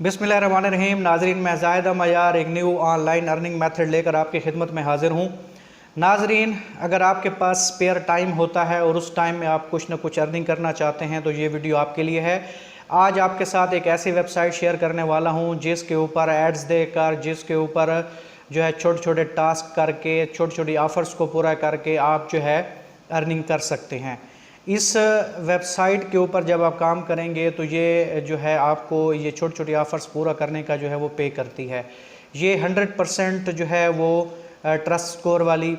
बिस्मिल्लाहिर्रहमानिर्रहीम। नाजरीन, मैं ज़ाहिद मयार एक न्यू ऑनलाइन अर्निंग मेथड लेकर आपकी खिदमत में हाज़िर हूँ। नाजरीन, अगर आपके पास स्पेयर टाइम होता है और उस टाइम में आप कुछ ना कुछ अर्निंग करना चाहते हैं तो ये वीडियो आपके लिए है। आज आपके साथ एक ऐसी वेबसाइट शेयर करने वाला हूँ जिसके ऊपर एड्स देकर, जिसके ऊपर जो है छोटे छोटे टास्क करके, छोटी छोटी ऑफ़र्स को पूरा करके आप जो है अर्निंग कर सकते हैं। इस वेबसाइट के ऊपर जब आप काम करेंगे तो ये जो है आपको ये छोटी छोटी ऑफ़र्स पूरा करने का जो है वो पे करती है। ये 100% जो है वो ट्रस्ट स्कोर वाली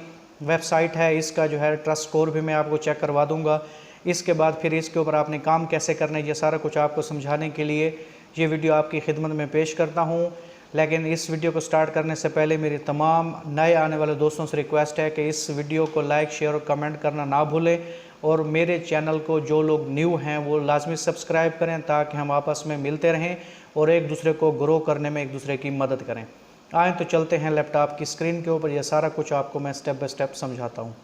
वेबसाइट है। इसका जो है ट्रस्ट स्कोर भी मैं आपको चेक करवा दूंगा। इसके बाद फिर इसके ऊपर आपने काम कैसे करना है ये सारा कुछ आपको समझाने के लिए ये वीडियो आपकी खिदमत में पेश करता हूँ। लेकिन इस वीडियो को स्टार्ट करने से पहले मेरी तमाम नए आने वाले दोस्तों से रिक्वेस्ट है कि इस वीडियो को लाइक, शेयर और कमेंट करना ना भूलें और मेरे चैनल को जो लोग न्यू हैं वो लाजमी सब्सक्राइब करें ताकि हम आपस में मिलते रहें और एक दूसरे को ग्रो करने में एक दूसरे की मदद करें। आएँ तो चलते हैं लैपटॉप की स्क्रीन के ऊपर। यह सारा कुछ आपको मैं स्टेप बाय स्टेप समझाता हूँ।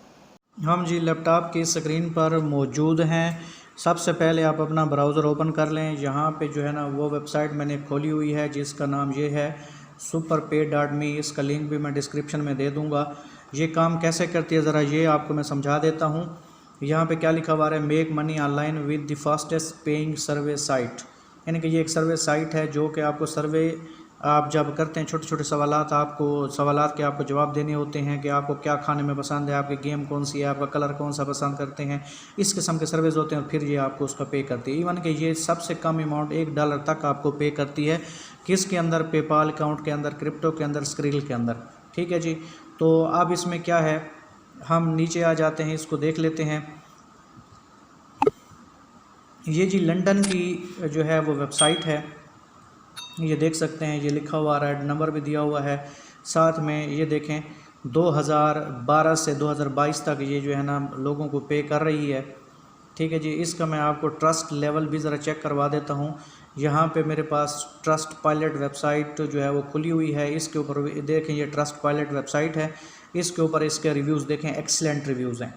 हम जी लैपटॉप की स्क्रीन पर मौजूद हैं। सबसे पहले आप अपना ब्राउज़र ओपन कर लें। यहाँ पे जो है ना वो वेबसाइट मैंने खोली हुई है जिसका नाम ये है superpay.me। इसका लिंक भी मैं डिस्क्रिप्शन में दे दूँगा। ये काम कैसे करती है ज़रा ये आपको मैं समझा देता हूँ। यहाँ पे क्या लिखा हुआ है, make money online with the fastest paying survey site. यानी कि ये एक सर्वे साइट है जो कि आपको सर्वे आप जब करते हैं छोटे छोटे सवालात के आपको जवाब देने होते हैं कि आपको क्या खाने में पसंद है, आपकी गेम कौन सी है, आपका कलर कौन सा पसंद करते हैं, इस किस्म के सर्वेज होते हैं और फिर ये आपको उसका पे करती है। इवन कि ये सबसे कम अमाउंट $1 तक आपको पे करती है। किसके अंदर? पेपाल अकाउंट के अंदर, क्रिप्टो के अंदर, स्क्रिल के अंदर। ठीक है जी। तो अब इसमें क्या है, हम नीचे आ जाते हैं, इसको देख लेते हैं। ये जी लंदन की जो है वो वेबसाइट है, ये देख सकते हैं। ये लिखा हुआ है, नंबर भी दिया हुआ है साथ में। ये देखें 2012 से 2022 तक ये जो है ना लोगों को पे कर रही है। ठीक है जी। इसका मैं आपको ट्रस्ट लेवल भी ज़रा चेक करवा देता हूँ। यहाँ पे मेरे पास ट्रस्ट पायलट वेबसाइट जो है वो खुली हुई है। इसके ऊपर देखें, ये ट्रस्ट पायलट वेबसाइट है। इसके ऊपर इसके रिव्यूज़ देखें, एक्सीलेंट रिव्यूज़ हैं।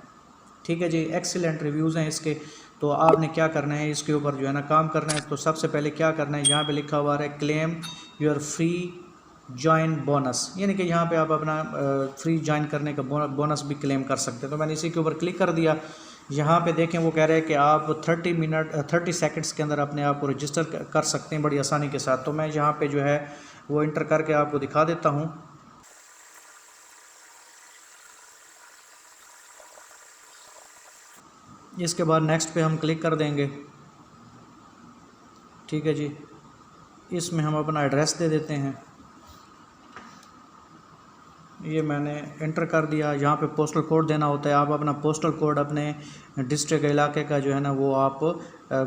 ठीक है जी, एक्सीलेंट रिव्यूज़ हैं इसके। तो आपने क्या करना है, इसके ऊपर जो है ना काम करना है। तो सबसे पहले क्या करना है, यहाँ पे लिखा हुआ है claim your free join bonus, यानी कि यहाँ पे आप अपना फ्री ज्वाइन करने का बोनस भी क्लेम कर सकते हैं। तो मैंने इसी के ऊपर क्लिक कर दिया। यहाँ पे देखें वो कह रहे हैं कि आप 30 सेकंड्स के अंदर अपने आप को रजिस्टर कर सकते हैं बड़ी आसानी के साथ। तो मैं यहाँ पे जो है वो इंटर करके आपको दिखा देता हूँ। इसके बाद नेक्स्ट पे हम क्लिक कर देंगे। ठीक है जी। इसमें हम अपना एड्रेस दे देते हैं। ये मैंने इंटर कर दिया। यहाँ पे पोस्टल कोड देना होता है। आप अपना पोस्टल कोड अपने डिस्ट्रिक्ट इलाके का जो है ना वो आप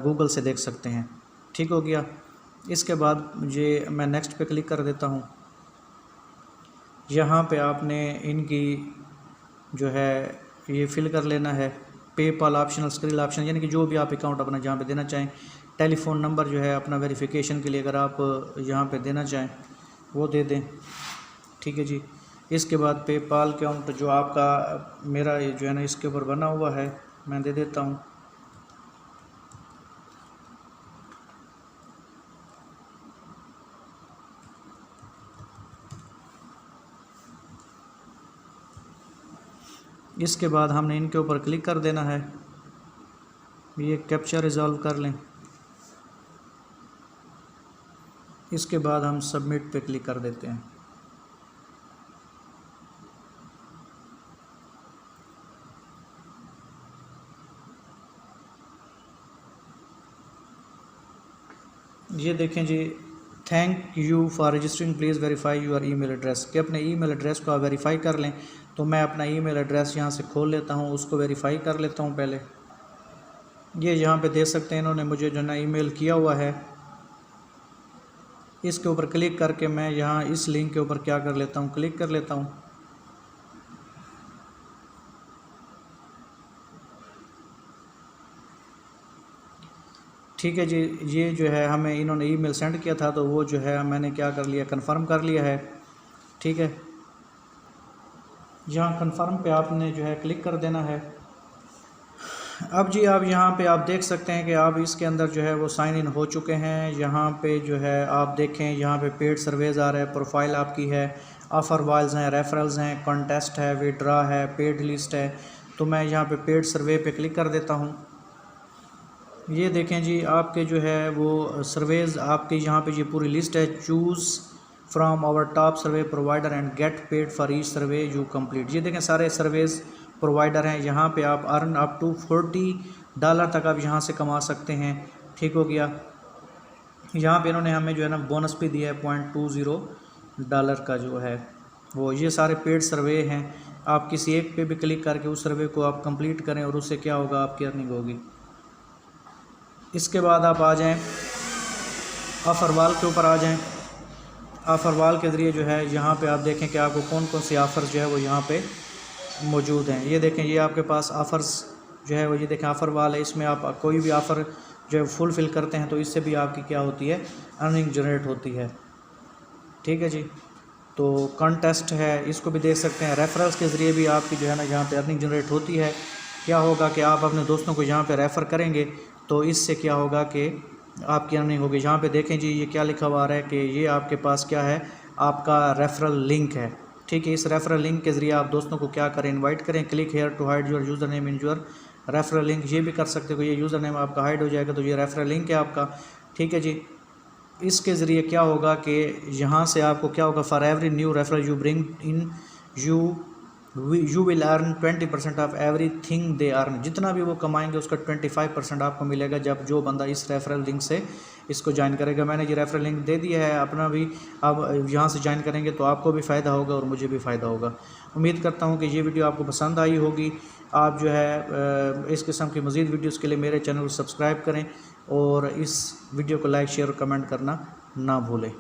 गूगल से देख सकते हैं। ठीक हो गया। इसके बाद ये मैं नेक्स्ट पे क्लिक कर देता हूँ। यहाँ पे आपने इनकी जो है ये फिल कर लेना है, पेपाल ऑप्शनल, स्क्रिल ऑप्शन, यानी कि जो भी आप अकाउंट अपना जहाँ पे देना चाहें। टेलीफोन नंबर जो है अपना वेरिफिकेशन के लिए अगर आप यहाँ पे देना चाहें वो दे दें। ठीक है जी। इसके बाद पेपाल अकाउंट जो आपका मेरा जो है ना इसके ऊपर बना हुआ है मैं दे देता हूँ। इसके बाद हमने इनके ऊपर क्लिक कर देना है। ये कैप्चा रिजॉल्व कर लें। इसके बाद हम सबमिट पे क्लिक कर देते हैं। ये देखें जी, thank you for registering, please verify your email address, कि अपने ईमेल एड्रेस को आप वेरीफाई कर लें। तो मैं अपना ईमेल एड्रेस यहाँ से खोल लेता हूँ, उसको वेरीफाई कर लेता हूँ पहले। ये यहाँ पे दे सकते हैं इन्होंने मुझे जो ना ईमेल किया हुआ है। इसके ऊपर क्लिक करके मैं यहाँ इस लिंक के ऊपर क्या कर लेता हूँ, क्लिक कर लेता हूँ। ठीक है जी। ये जो है हमें इन्होंने ईमेल सेंड किया था तो वो जो है मैंने क्या कर लिया, कंफर्म कर लिया है। ठीक है। यहाँ कंफर्म पे आपने जो है क्लिक कर देना है। अब जी आप यहाँ पे आप देख सकते हैं कि आप इसके अंदर जो है वो साइन इन हो चुके हैं। यहाँ पे जो है आप देखें, यहाँ पे पेड सर्वेज आ रहा है, प्रोफाइल आपकी है, ऑफ़र वाइल्स हैं, रेफरल्स हैं, कॉन्टेस्ट है, विड्रा है, पेड लिस्ट है। तो मैं यहाँ पे पेड सर्वे पे क्लिक कर देता हूँ। ये देखें जी आपके जो है वो सर्वेज़ आपके यहाँ पे ये पूरी लिस्ट है। Choose from our top survey provider and get paid for each survey you complete. ये देखें सारे सर्वेज़ प्रोवाइडर हैं। यहाँ पे आप अर्न अप टू $40 तक आप यहाँ से कमा सकते हैं। ठीक हो गया। यहाँ पे इन्होंने हमें जो है ना बोनस भी दिया है $0.20 का जो है वो। ये सारे पेड सर्वे हैं। आप किसी एक पे भी क्लिक करके उस सर्वे को आप कंप्लीट करें और उससे क्या होगा, आपकी अर्निंग होगी। इसके बाद आप आ जाएं ऑफ़र वाल के ऊपर आ जाएं। ऑफ़र वाल के ज़रिए जो है यहाँ पे आप देखें कि आपको कौन कौन सी ऑफ़र्स जो है वो यहाँ पे मौजूद हैं। ये देखें, ये आपके पास ऑफ़र्स जो है वो, ये देखें ऑफ़र वाल है। इसमें आप कोई भी ऑफ़र जो है फुलफ़िल करते हैं तो इससे भी आपकी क्या होती है, अर्निंग जनरेट होती है। ठीक है जी। तो कॉन्टेस्ट है, इसको भी देख सकते हैं। रेफरल्स के ज़रिए भी आपकी जो है ना यहाँ पे अर्निंग जनरेट होती है। क्या होगा कि आप अपने दोस्तों को यहाँ पे रेफ़र करेंगे तो इससे क्या होगा कि आपकी अर्निंग होगी। यहाँ पे देखें जी, ये क्या लिखा हुआ आ रहा है कि ये आपके पास क्या है, आपका रेफरल लिंक है। ठीक है। इस रेफरल लिंक के ज़रिए आप दोस्तों को क्या करें, इनवाइट करें। Click here to hide your user name in your referral link. ये भी कर सकते हो, ये यूज़र नेम आपका हाइड हो जाएगा तो ये रेफरल लिंक है आपका। ठीक है जी। इसके ज़रिए क्या होगा कि यहाँ से आपको क्या होगा, for every new referral you bring in you will earn 20% of every thing they earn. जितना भी वो कमाएंगे उसका 25% आपको मिलेगा जब जो बंदा इस रेफरल लिंक से इसको ज्वाइन करेगा। मैंने ये रेफरल लिंक दे दिया है अपना भी। अब यहाँ से ज्वाइन करेंगे तो आपको भी फ़ायदा होगा और मुझे भी फ़ायदा होगा। उम्मीद करता हूँ कि ये वीडियो आपको पसंद आई होगी। आप जो है इस किस्म की मज़ीद वीडियोज़ के लिए मेरे चैनल को सब्सक्राइब करें और इस वीडियो को लाइक, शेयर और कमेंट करना ना भूलें।